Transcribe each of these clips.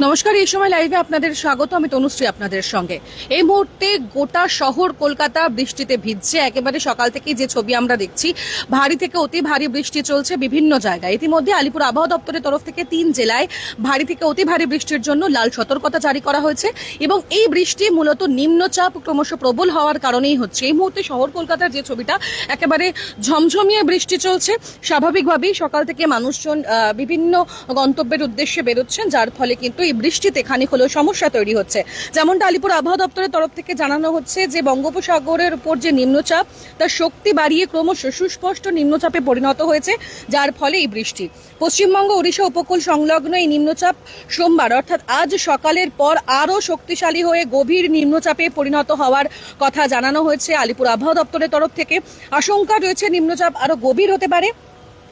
নমস্কার, এই সময় লাইভে আপনাদের স্বাগত। আমি তনুশ্রী আপনাদের সঙ্গে। এই মুহূর্তে গোটা শহর কলকাতা বৃষ্টিতে ভিজছে। একেবারে সকাল থেকে যে ছবি আমরা দেখছি, ভারী থেকে অতি ভারী বৃষ্টি চলছে বিভিন্ন জায়গায়। ইতিমধ্যে আলিপুর আবহাওয়া দপ্তরের তরফ থেকে 3 জেলায় ভারী থেকে অতি ভারী বৃষ্টির জন্য লাল সতর্কতা জারি করা হয়েছে এবং এই বৃষ্টি মূলত নিম্নচাপ ক্রমশ প্রবল হওয়ার কারণেই হচ্ছে। এই মুহূর্তে শহর কলকাতার যে ছবিটা, একেবারে ঝমঝমিয়ে বৃষ্টি চলছে। স্বাভাবিকভাবেই সকাল থেকে মানুষজন বিভিন্ন গন্তব্যের উদ্দেশ্যে বেরোচ্ছেন, যার ফলে কিন্তু এই বৃষ্টিতে খানিক হলেও সমস্যা তৈরি হচ্ছে। যেমনটা আলিপুর আবহাওয়া দপ্তরের তরফ থেকে জানানো হচ্ছে যে বঙ্গোপসাগরের উপর যে নিম্নচাপ, তার শক্তি বাড়িয়ে ক্রমশ সুস্পষ্ট নিম্নচাপে পরিণত হয়েছে, যার ফলে এই বৃষ্টি। পশ্চিমবঙ্গ ওড়িশা উপকূল সংলগ্ন এই নিম্নচাপ সোমবার অর্থাৎ আজ সকালের পর আরও শক্তিশালী হয়ে গভীর নিম্নচাপে পরিণত হওয়ার কথা জানানো হয়েছে আলিপুর আবহাওয়া দপ্তরের তরফ থেকে। আশঙ্কা রয়েছে নিম্নচাপ আরও গভীর হতে পারে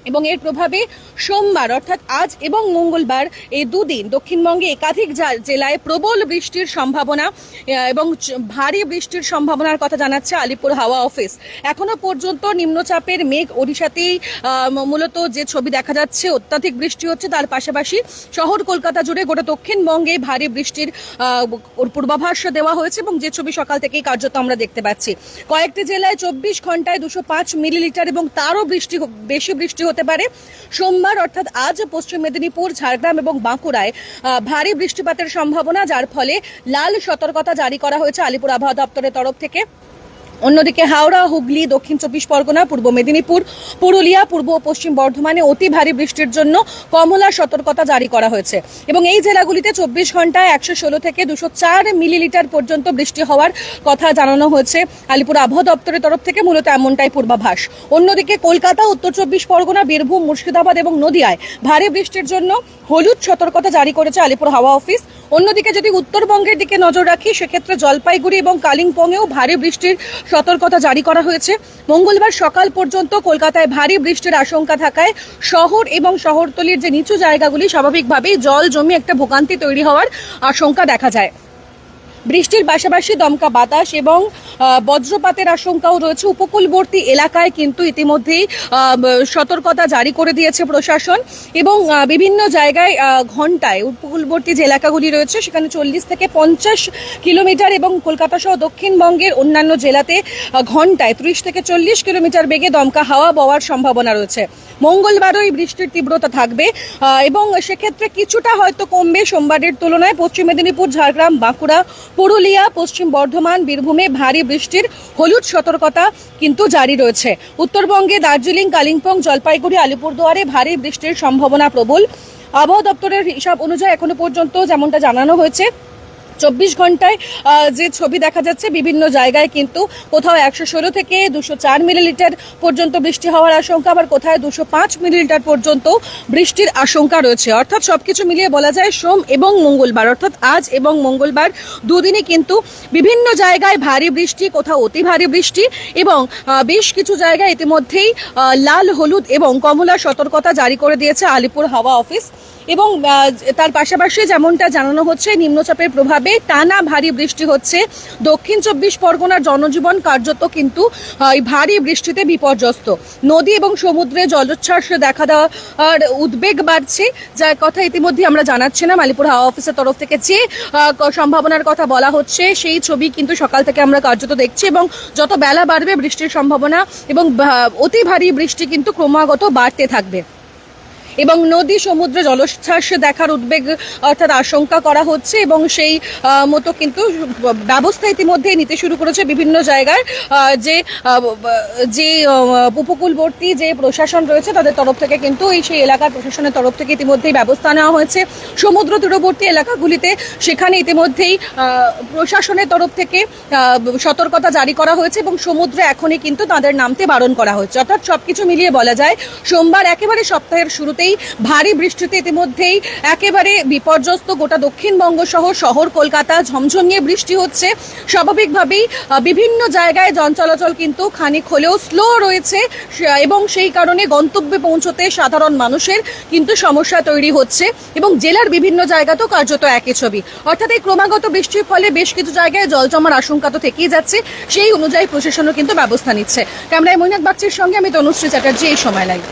এবং এর প্রভাবে সোমবার অর্থাৎ আজ এবং মঙ্গলবার এই দুদিন দক্ষিণবঙ্গে একাধিক জেলায় প্রবল বৃষ্টির সম্ভাবনা এবং ভারী বৃষ্টির সম্ভাবনার কথা জানাচ্ছে আলিপুর হাওয়া অফিস। এখনো পর্যন্ত নিম্নচাপের মেঘ ওড়িশাতেই মূলত যে ছবি দেখা যাচ্ছে, অত্যাধিক বৃষ্টি হচ্ছে। তার পাশাপাশি শহর কলকাতা জুড়ে গোটা দক্ষিণবঙ্গে ভারী বৃষ্টির পূর্বাভাস দেওয়া হয়েছে এবং যে ছবি সকাল থেকেই কার্যত আমরা দেখতে পাচ্ছি। কয়েকটি জেলায় 24 ঘন্টায় 205 মিলিলিটার এবং তারও বেশি বৃষ্টি হতে পারে। সোমবার অর্থাৎ আজ পশ্চিম মেদিনীপুর, ঝাড়গ্রাম এবং বাঁকুড়ায় ভারী বৃষ্টিপাতের সম্ভাবনা, যার ফলে লাল সতর্কতা জারি করা হয়েছে আলিপুর আবহাওয়া দপ্তরের তরফ থেকে। অন্যদিকে হাওড়া, হুগলি, দক্ষিণ 24 পরগনা, পূর্ব মেদিনীপুর, পুরুলিয়া, পূর্ব ও পশ্চিম বর্ধমানে অতি ভারী বৃষ্টির জন্য কমলা সতর্কতা জারি করা হয়েছে এবং এই জেলাগুলিতে 24 ঘন্টায় 116 থেকে 204 মিলিলিটার পর্যন্ত বৃষ্টি হওয়ার কথা জানানো হয়েছে আলিপুর আবহাওয়া দপ্তরের তরফ থেকে। মূলত এমনটাই পূর্বাভাস। অন্যদিকে কলকাতা, উত্তর 24 পরগনা, বীরভূম, মুর্শিদাবাদ এবং নদিয়ায় ভারী বৃষ্টির জন্য হলুদ সতর্কতা জারি করেছে আলিপুর হাওয়া অফিস। অন্যদিকে যদি উত্তরবঙ্গের দিকে নজর রাখি, সেক্ষেত্রে জলপাইগুড়ি এবং কালিম্পংয়েও ভারী বৃষ্টির সতর্কতা জারি করা হয়েছে। মঙ্গলবার সকাল পর্যন্ত কলকাতায় ভারী বৃষ্টির আশঙ্কা থাকায় শহর এবং শহরতলির যে নিচু জায়গাগুলি স্বাভাবিকভাবেই জল জমে একটা ভোগান্তি তৈরি হওয়ার আশঙ্কা দেখা যায়। বৃষ্টির পাশাপাশি দমকা বাতাস এবং বজ্রপাতের আশঙ্কাও রয়েছে। উপকূলবর্তী এলাকায় কিন্তু ইতিমধ্যেই সতর্কতা জারি করে দিয়েছে প্রশাসন এবং বিভিন্ন জায়গায় ঘন্টায় উপকূলবর্তী যে এলাকাগুলি রয়েছে সেখানে 40 থেকে 50 কিলোমিটার এবং কলকাতা সহ দক্ষিণবঙ্গের অন্যান্য জেলাতে ঘন্টায় 30 থেকে 40 কিলোমিটার বেগে দমকা হাওয়া বওয়ার সম্ভাবনা রয়েছে। মঙ্গলবারও এই বৃষ্টির তীব্রতা থাকবে এবং সেক্ষেত্রে কিছুটা হয়তো কমবে সোমবারের তুলনায়। পশ্চিম মেদিনীপুর, ঝাড়গ্রাম, বাঁকুড়া, পুরুলিয়া, পশ্চিম বর্ধমান, বীরভূমে ভারী বৃষ্টির হলুদ সতর্কতা কিন্তু জারি রয়েছে। উত্তরবঙ্গে দার্জিলিং, কালিম্পং, জলপাইগুড়ি, আলিপুরদুয়ারে ভারী বৃষ্টির সম্ভাবনা প্রবল। আবহাওয়া দপ্তরের হিসাব অনুযায়ী এখনো পর্যন্ত যেমনটা জানানো হয়েছে, 24 ঘন্টায় যে ছবি দেখা যাচ্ছে বিভিন্ন জায়গায় কিন্তু কোথাও 116 থেকে 204 মিলিলিটার পর্যন্ত বৃষ্টি হওয়ার আশঙ্কা, আবার কোথায় 205 মিলিলিটার পর্যন্ত বৃষ্টির আশঙ্কা রয়েছে। অর্থাৎ সবকিছু মিলিয়ে বলা যায় সোম এবং মঙ্গলবার অর্থাৎ আজ এবং মঙ্গলবার দুদিনই কিন্তু বিভিন্ন জায়গায় ভারী বৃষ্টি, কোথাও অতি ভারী বৃষ্টি এবং বেশ কিছু জায়গায় ইতিমধ্যেই লাল, হলুদ এবং কমলা সতর্কতা জারি করে দিয়েছে আলিপুর হাওয়া অফিস। এবং তার পাশাপাশি যেমনটা জানানো হচ্ছে, নিম্নচাপের প্রভাবে টানা ভারী বৃষ্টি হচ্ছে। দক্ষিণ 24 পরগনার জনজীবন কার্যত কিন্তু এই ভারী বৃষ্টিতে বিপর্যস্ত। নদী এবং সমুদ্রে জলোচ্ছ্বাস দেখা দেওয়ার উদ্বেগ বাড়ছে, যার কথা ইতিমধ্যে আমরা জানাচ্ছিলাম। আলিপুর হাওয়া অফিসের তরফ থেকে যে সম্ভাবনার কথা বলা হচ্ছে, সেই ছবি কিন্তু সকাল থেকে আমরা কার্যত দেখছি এবং যত বেলা বাড়বে বৃষ্টির সম্ভাবনা এবং অতি ভারী বৃষ্টি কিন্তু ক্রমাগত বাড়তে থাকবে এবং নদী সমুদ্রে জলোচ্ছ্বাস দেখার উদ্বেগ অর্থাৎ আশঙ্কা করা হচ্ছে এবং সেই মতো কিন্তু ব্যবস্থা ইতিমধ্যেই নিতে শুরু করেছে বিভিন্ন জায়গায়। যে উপকূলবর্তী যে প্রশাসন রয়েছে তাদের তরফ থেকে কিন্তু সেই এলাকার প্রশাসনের তরফ থেকে ইতিমধ্যেই ব্যবস্থা নেওয়া হয়েছে। সমুদ্র তীরবর্তী এলাকাগুলিতে সেখানে ইতিমধ্যেই প্রশাসনের তরফ থেকে সতর্কতা জারি করা হয়েছে এবং সমুদ্রে এখনই কিন্তু তাদের নামতে বারণ করা হয়েছে। অর্থাৎ সবকিছু মিলিয়ে বলা যায় শুক্রবার একেবারে সপ্তাহের শুরুতে ভারী বৃষ্টিতে ইতিমধ্যেই একেবারে বিপর্যস্ত গোটা দক্ষিণবঙ্গ সহ শহর কলকাতা। ঝমঝমিয়ে বৃষ্টি হচ্ছে। স্বাভাবিকভাবেই বিভিন্ন জায়গায় যান চলাচল কিন্তু খানিক হলেও স্লো রয়েছে এবং সেই কারণে গন্তব্যে পৌঁছতে সাধারণ মানুষের কিন্তু সমস্যা তৈরি হচ্ছে এবং জেলার বিভিন্ন জায়গাতেও কার্যত একই ছবি। অর্থাৎ এই ক্রমাগত বৃষ্টির ফলে বেশ কিছু জায়গায় জল জমার আশঙ্কা তো থেকেই যাচ্ছে, সেই অনুযায়ী প্রশাসনও কিন্তু ব্যবস্থা নিচ্ছে। ক্যামেরায় মৈনাক বাগচির সঙ্গে আমি তনুশ্রী চ্যাটার্জি, এই সময় লাইভ।